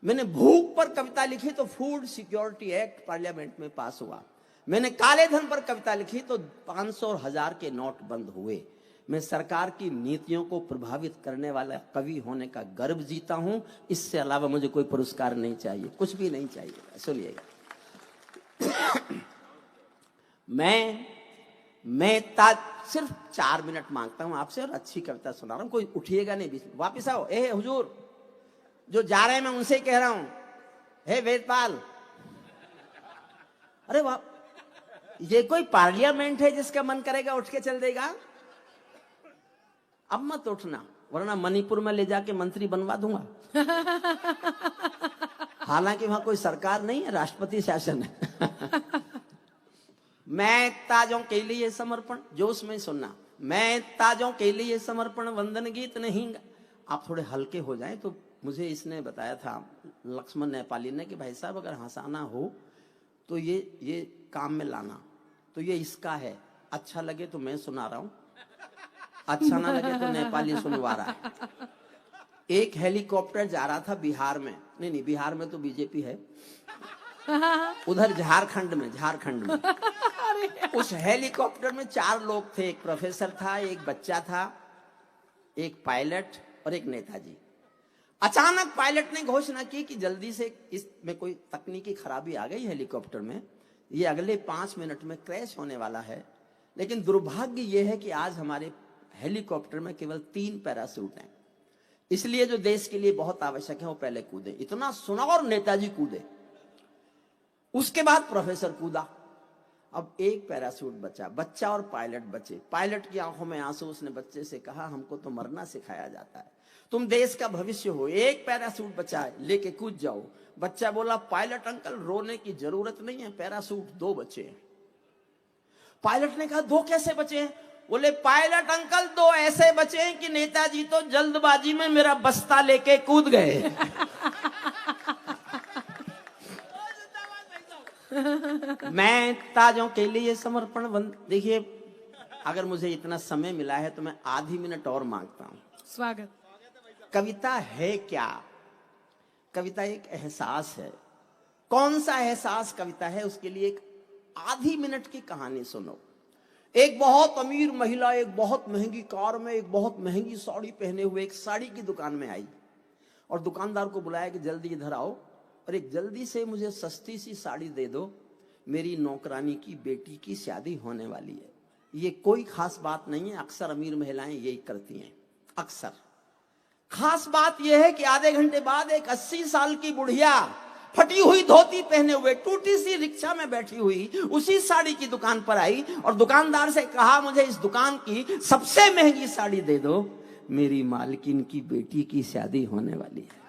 मैंने भूख पर कविता लिखी तो फूड सिक्योरिटी एक्ट पार्लियामेंट में पास हुआ। मैंने काले धन पर कविता लिखी तो 500 और 1000 के नोट बंद हुए। मैं सरकार की नीतियों को प्रभावित करने वाला कवि होने का गर्व जीता हूं। इससे अलावा मुझे कोई पुरस्कार नहीं चाहिए, कुछ भी नहीं चाहिए। सुनिएगा, मैं सिर्फ 4 मिनट मांगता हूं आपसे और अच्छी कविता सुना रहा हूं। कोई उठिएगा नहीं बीच में। वापिस आओ। ए हुजूर, जो जा रहे हैं मैं उनसे कह रहा हूं, हे वेदपाल, अरे वाह, ये कोई पार्लियामेंट है जिसका मन करेगा उठ के चल देगा? अब मत उठना, वरना मणिपुर में ले जाके मंत्री बनवा दूंगा। हालांकि वहां कोई सरकार नहीं है, राष्ट्रपति शासन है। मैं ताजों के लिए समर्पण, जोश में सुनना, मैं ताजों के लिए समर्पण वंदन गीत नहीं। आप थोड़े हल्के हो जाएं। तो मुझे इसने बताया था, लक्ष्मण नेपाली ने, कि भाई साहब अगर हंसाना हो तो ये काम में लाना। तो ये इसका है, अच्छा लगे तो मैं सुना रहा हूं, अच्छा ना लगे तो नेपाली सुनवा रहा है। एक हेलीकॉप्टर जा रहा था बिहार में, नहीं बिहार में तो बीजेपी है, उधर झारखंड में उस हेलीकॉप्टर में 4 लोग थे। एक प्रोफेसर था, एक बच्चा था, एक पायलट और एक नेताजी। अचानक पायलट ने घोषणा की कि जल्दी से इसमें कोई तकनीकी खराबी आ गई हेलीकॉप्टर में, ये अगले 5 मिनट में क्रैश होने वाला है। लेकिन दुर्भाग्य यह है कि आज हमारे हेलीकॉप्टर में केवल 3 पैराशूट हैं, इसलिए जो देश के लिए बहुत आवश्यक है वो पहले कूदे। इतना सुना और नेताजी कूदे, उसके बाद प्रोफेसर कूदा। अब एक पैराशूट बचा, बच्चा और पायलट बचे। पायलट की आंखों में आंसू, उसने बच्चे से कहा, हमको तो मरना सिखाया जाता है, तुम देश का भविष्य हो, एक पैराशूट बचा है, लेके कूद जाओ। बच्चा बोला, पायलट अंकल रोने की जरूरत नहीं है, पैराशूट 2 बचे हैं। पायलट ने कहा, 2 कैसे बचे हैं? बोले, पायलट अंकल 2 ऐसे बचे हैं कि नेताजी तो जल्दबाजी में मेरा बस्ता लेके कूद गए। मैं ताजों के लिए समर्पण देखिए, अगर मुझे इतना समय मिला है तो मैं आधी मिनट और मांगता हूं। स्वागत। कविता है क्या? कविता एक एहसास है। कौन सा एहसास कविता है? उसके लिए एक आधी मिनट की कहानी सुनो। एक बहुत अमीर महिला एक बहुत महंगी कार में एक बहुत महंगी साड़ी पहने हुए एक साड़ी की दुकान में आई और दुकानदार को बुलाया कि जल्दी इधर आओ और एक जल्दी से मुझे सस्ती सी साड़ी दे दो, मेरी नौकरानी की बेटी की शादी होने वाली है। ये कोई खास बात नहीं है, अक्सर अमीर महिलाएं यही करती हैं। अक्सर खास बात यह है कि आधे घंटे बाद एक 80 साल की बुढ़िया फटी हुई धोती पहने हुए टूटी सी रिक्शा में बैठी हुई उसी साड़ी की दुकान पर आई और दुकानदार से कहा, मुझे इस दुकान की सबसे महंगी साड़ी दे दो, मेरी मालकिन की बेटी की शादी होने वाली है।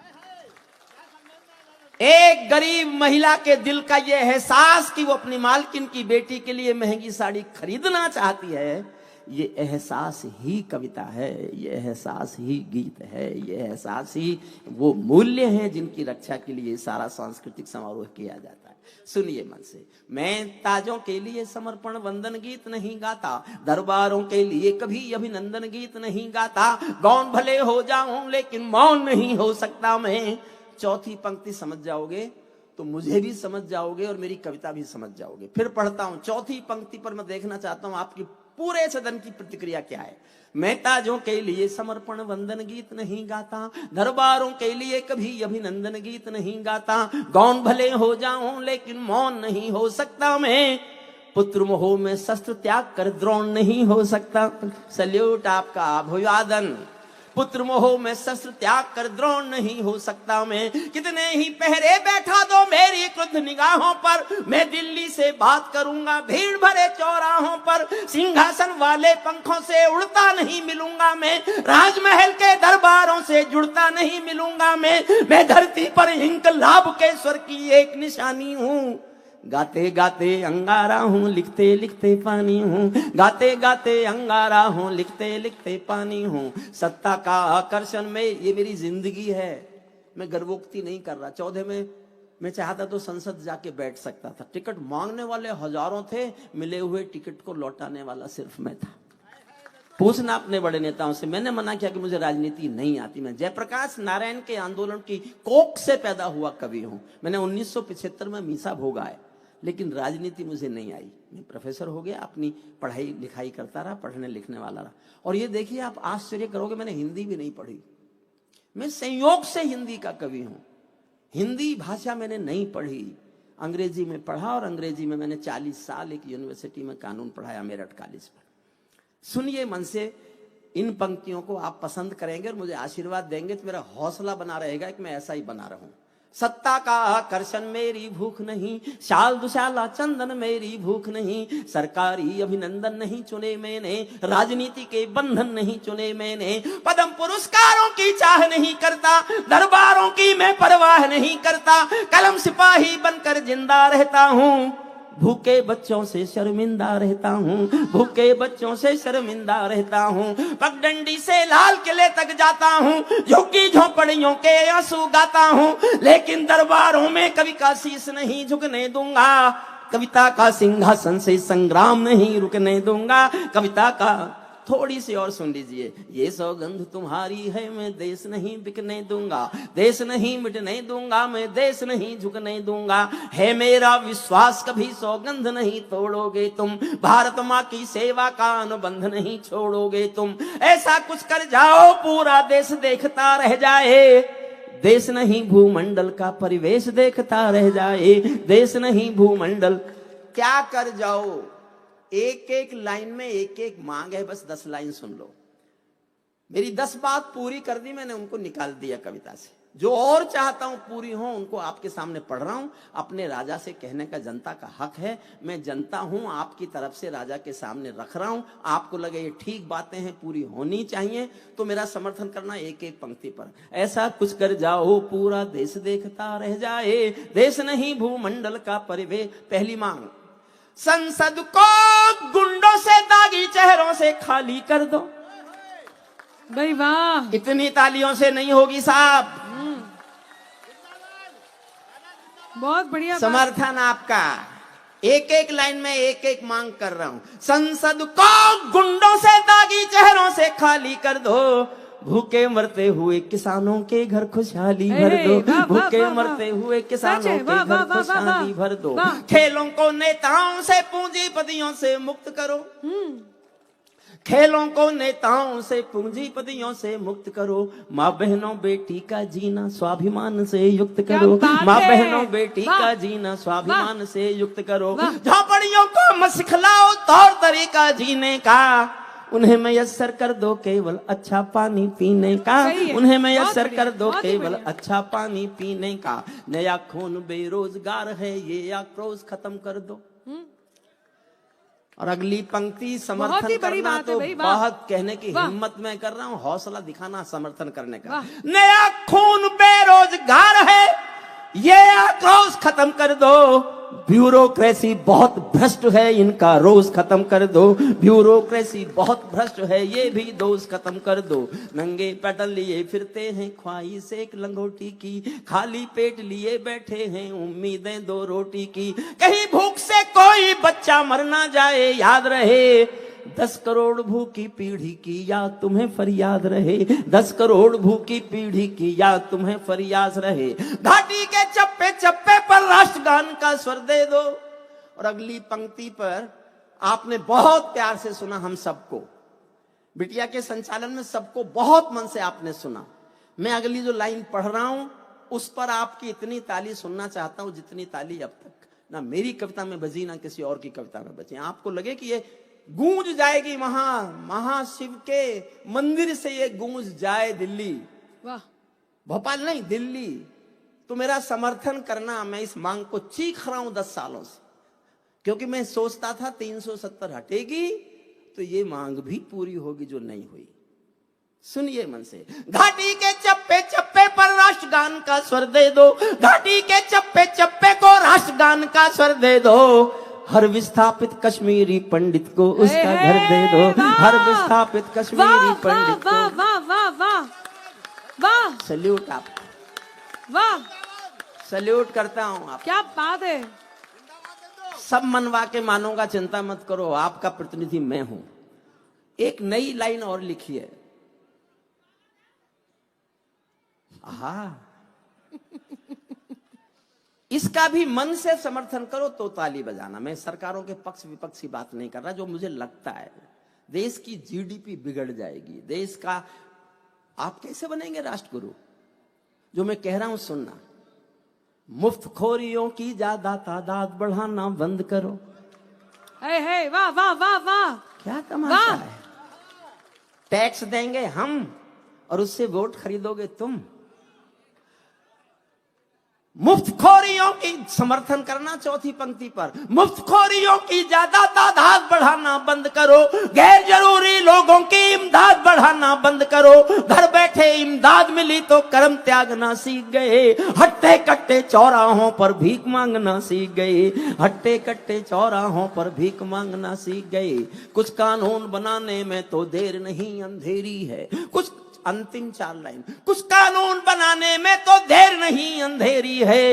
एक गरीब महिला के दिल का यह एहसास कि वो अपनी मालकिन की बेटी के लिए महंगी साड़ी खरीदना चाहती है, ये एहसास ही कविता है, ये एहसास ही गीत है, ये एहसास ही वो मूल्य हैं जिनकी रक्षा के लिए सारा सांस्कृतिक समारोह किया जाता है। सुनिए मन से, मैं ताजों के लिए समर्पण वंदन गीत नहीं गाता, दरबारों के लिए कभी अभिनंदन गीत नहीं गाता, गौन भले हो जाऊं लेकिन मौन नहीं हो सकता मैं। चौथी पंक्ति समझ जाओगे तो मुझे भी समझ जाओगे और मेरी कविता भी समझ जाओगे। फिर पढ़ता हूं, चौथी पंक्ति पर मैं देखना चाहता हूं आपकी पूरे सदन की प्रतिक्रिया क्या है। मैं ताजों के लिए समर्पण वंदन गीत नहीं गाता, दरबारों के लिए कभी अभिनंदन गीत नहीं गाता, गौन भले हो जाऊं लेकिन मौन नहीं हो सकता मैं। पुत्र मोह में शस्त्र त्याग कर द्रोण नहीं हो सकता। सल्यूट आपका, अभिवादन। पुत्र मोह में शस्त्र त्याग कर द्रोण नहीं हो सकता मैं। कितने ही पहरे बैठा दो मेरी क्रुद्ध निगाहों पर, मैं दिल्ली से बात करूंगा भीड़ भरे चौराहों पर। सिंहासन वाले पंखों से उड़ता नहीं मिलूंगा मैं, राजमहल के दरबारों से जुड़ता नहीं मिलूंगा मैं धरती पर इंकलाब के स्वर की एक निशानी हूँ। गाते गाते अंगारा हूँ, लिखते लिखते पानी हूँ, गाते गाते अंगारा हूँ, लिखते लिखते पानी हूँ। सत्ता का आकर्षण में ये मेरी जिंदगी है, मैं गर्वोक्ति नहीं कर रहा। 14 में मैं चाहता तो संसद जाके बैठ सकता था। टिकट मांगने वाले हजारों थे, मिले हुए टिकट को लौटाने वाला सिर्फ मैं था। पूछना अपने बड़े नेताओं से। मैंने मना किया कि मुझे राजनीति नहीं आती। मैं जयप्रकाश नारायण के आंदोलन की कोख से पैदा हुआ कवि हूं। मैंने 1975 में मीसा भोगा है, लेकिन राजनीति मुझे नहीं आई। मैं प्रोफेसर हो गया, अपनी पढ़ाई लिखाई करता रहा, पढ़ने लिखने वाला रहा। और ये देखिए, आप आश्चर्य करोगे, मैंने हिंदी भी नहीं पढ़ी। मैं संयोग से हिंदी का कवि हूं। हिंदी भाषा मैंने नहीं पढ़ी, अंग्रेजी में पढ़ा। और अंग्रेजी में मैंने 40 साल एक यूनिवर्सिटी में कानून पढ़ाया, मेरठ कॉलेज पर। सुनिए मन से, इन पंक्तियों को आप पसंद करेंगे और मुझे आशीर्वाद देंगे तो मेरा हौसला बना रहेगा कि मैं ऐसा ही बना रहूं। सत्ता का आकर्षण मेरी भूख नहीं, शाल दुशाला चंदन मेरी भूख नहीं, सरकारी अभिनंदन नहीं चुने मैंने, राजनीति के बंधन नहीं चुने मैंने, पद्म पुरस्कारों की चाह नहीं करता, दरबारों की मैं परवाह नहीं करता, कलम सिपाही बनकर जिंदा रहता हूँ, भूखे बच्चों से शर्मिंदा रहता हूँ, भूखे बच्चों से शर्मिंदा रहता हूँ, पगडंडी से लाल किले तक जाता हूँ, झुग्गी झोपड़ियों के आंसू गाता हूँ, लेकिन दरबारों में कभी का शीश नहीं झुकने दूंगा, कविता का सिंहासन से संग्राम नहीं रुकने दूंगा, कविता का। थोड़ी सी और सुन लीजिए। ये सौगंध तुम्हारी है, मैं देश नहीं बिकने दूंगा, देश नहीं मिटने दूंगा, मैं देश नहीं झुकने दूंगा, है मेरा विश्वास कभी सौगंध नहीं तोड़ोगे तुम, भारत माँ की सेवा का अनुबंध नहीं छोड़ोगे तुम, ऐसा कुछ कर जाओ पूरा देश देखता रह जाए, देश नहीं भूमंडल का परिवेश देखता रह जाए, देश नहीं भूमंडल। क्या कर जाओ? एक एक लाइन में एक एक मांग है, बस 10 लाइन सुन लो। मेरी 10 बात पूरी कर दी मैंने, उनको निकाल दिया कविता से। जो और चाहता हूं पूरी हो उनको आपके सामने पढ़ रहा हूं। अपने राजा से कहने का जनता का हक है। मैं जनता हूं, आपकी तरफ से राजा के सामने रख रहा हूं। आपको लगे ये ठीक बातें हैं, पूरी होनी चाहिए, तो मेरा समर्थन करना एक एक पंक्ति पर। ऐसा कुछ कर जाओ पूरा देश देखता रह जाए, देश नहीं भूमंडल का परिवेश। पहली मांग, संसद को गुंडों से दागी चेहरों से खाली कर दो। भाई वाह, इतनी तालियों से नहीं होगी साहब। बहुत बढ़िया समर्थन आपका। एक एक लाइन में एक एक मांग कर रहा हूं। संसद को गुंडों से दागी चेहरों से खाली कर दो, भूखे मरते हुए किसानों के घर खुशहाली भर दो, भूखे मरते हुए किसानों के घर खुशहाली भर दो। खेलों को नेताओं से पूंजीपतियों से मुक्त करो, खेलों को नेताओं से पूंजीपतियों से मुक्त करो, माँ बहनों बेटी का जीना स्वाभिमान से युक्त करो, माँ बहनों बेटी का जीना स्वाभिमान से युक्त करो, झोपड़ियों को मत सिखलाओ तौर तरीका जीने का, उन्हें मैसर कर दो केवल अच्छा पानी पीने का, उन्हें मैसर कर दो केवल अच्छा पानी पीने का, नया खून बेरोजगार है ये आक्रोश खत्म कर दो। और अगली पंक्ति समर्थन करना तो बहुत कहने की हिम्मत मैं कर रहा हूँ, हौसला दिखाना समर्थन करने का। नया खून बेरोजगार है ये आक्रोश खत्म कर दो, ब्यूरोक्रेसी बहुत भ्रष्ट है, इनका रोज खत्म कर दो। ब्यूरोक्रेसी बहुत भ्रष्ट है, ये भी दोष खत्म कर दो। नंगे पैदल लिए फिरते हैं ख्वाहिश एक लंगोटी की, खाली पेट लिए बैठे हैं उम्मीदें 2 रोटी की। कहीं भूख से कोई बच्चा मर ना जाए, याद रहे 10 करोड़ भूखी पीढ़ी की याद तुम्हें फरियाद रहे। 10 करोड़ भूखी पीढ़ी की याद तुम्हें फरियाद रहे। घाटी के चप्पे चप्पे पर राष्ट्रगान का स्वर दे दो। और अगली पंक्ति पर आपने बहुत प्यार से सुना, हम सबको, बिटिया के संचालन में सबको बहुत मन से आपने सुना। मैं अगली जो लाइन पढ़ रहा हूं उस पर आपकी इतनी ताली सुनना चाहता हूं जितनी ताली अब तक ना मेरी कविता में बजी ना किसी और की कविता में बची। आपको लगे कि ये गूंज जाएगी महाशिव के मंदिर से, ये गूंज जाए दिल्ली, वाह, भोपाल नहीं दिल्ली। तो मेरा समर्थन करना, मैं इस मांग को चीख रहा हूं 10 सालों से, क्योंकि मैं सोचता था 370 हटेगी तो ये मांग भी पूरी होगी जो नहीं हुई। सुनिए मन से। घाटी के चप्पे चप्पे पर राष्ट्रगान का स्वर दे दो। घाटी के चप्पे चप्पे को राष्ट्रगान का स्वर दे दो। हर विस्थापित कश्मीरी पंडित को उसका घर दे दो। हर विस्थापित कश्मीरी पंडित को। वाह वाह वाह वाह वाह, सल्यूट आप, वाह, सल्यूट करता हूं आप। क्या बात है। सब मनवा के मानूंगा, चिंता मत करो, आपका प्रतिनिधि मैं हूं। एक नई लाइन और लिखी है। आहा, इसका भी मन से समर्थन करो तो ताली बजाना। मैं सरकारों के पक्ष विपक्ष की बात नहीं कर रहा। जो मुझे लगता है देश की जीडीपी बिगड़ जाएगी, देश का आप कैसे बनेंगे राष्ट्रगुरु, जो मैं कह रहा हूं सुनना। मुफ्तखोरियों की ज्यादा तादाद बढ़ाना बंद करो। है वाह वाह वाह वाह, क्या तमाशा है। टैक्स देंगे हम और उससे वोट खरीदोगे तुम। मुफ्तखोरियों की समर्थन करना। चौथी पंक्ति पर, मुफ्तखोरियों की ज्यादा तादाद बढ़ाना बंद करो। गैर जरूरी लोगों की इमदाद बढ़ाना बंद करो। घर बैठे इमदाद मिली तो कर्म त्यागना सीख गए। हट्टे कट्टे चौराहों पर भीख मांगना सीख गए। हट्टे कट्टे चौराहों पर भीख मांगना सीख गए। कुछ कानून बनाने में तो देर नहीं अंधेरी है। कुछ अंतिम 4 लाइन, कुछ कानून बनाने में तो देर नहीं अंधेरी है।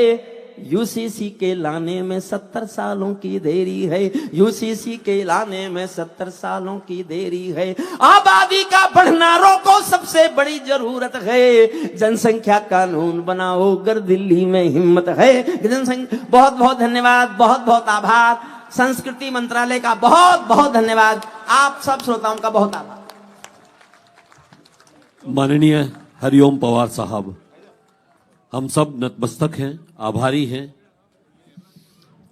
यूसीसी के लाने में 70 सालों की देरी है। यूसीसी के लाने में 70 सालों की देरी है। आबादी का बढ़ना रोको, सबसे बड़ी जरूरत है। जनसंख्या कानून बनाओ अगर दिल्ली में हिम्मत है। जनसंख्या, बहुत बहुत धन्यवाद, बहुत बहुत आभार। संस्कृति मंत्रालय का बहुत बहुत धन्यवाद। आप सब श्रोताओं का बहुत आभार। माननीय हरिओम पवार साहब, हम सब नतमस्तक हैं, आभारी हैं,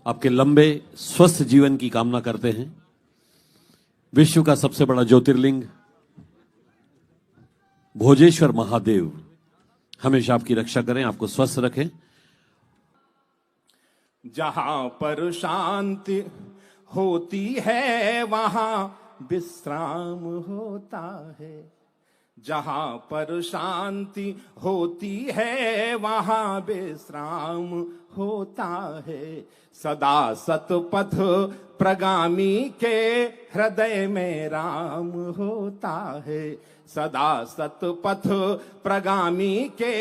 आपके लंबे स्वस्थ जीवन की कामना करते हैं। विश्व का सबसे बड़ा ज्योतिर्लिंग भोजेश्वर महादेव हमेशा आपकी रक्षा करें, आपको स्वस्थ रखें। जहां पर शांति होती है वहां विश्राम होता है। जहां पर शांति होती है वहां विश्राम होता है। सदा सतपथ प्रगामी के हृदय में राम होता है। सदा सतपथ प्रगामी के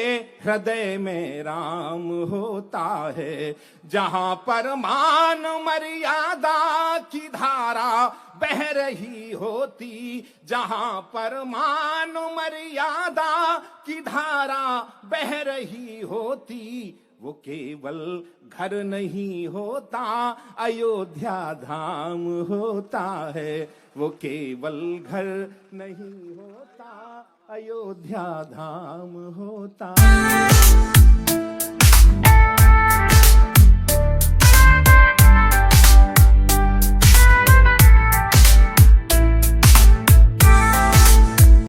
हृदय में राम होता है। जहां पर मान मर्यादा की धारा बह रही होती, जहां पर मान मर्यादा की धारा बह रही होती, वो केवल घर नहीं होता अयोध्या धाम होता है। वो केवल घर नहीं होता अयोध्या धाम होता है।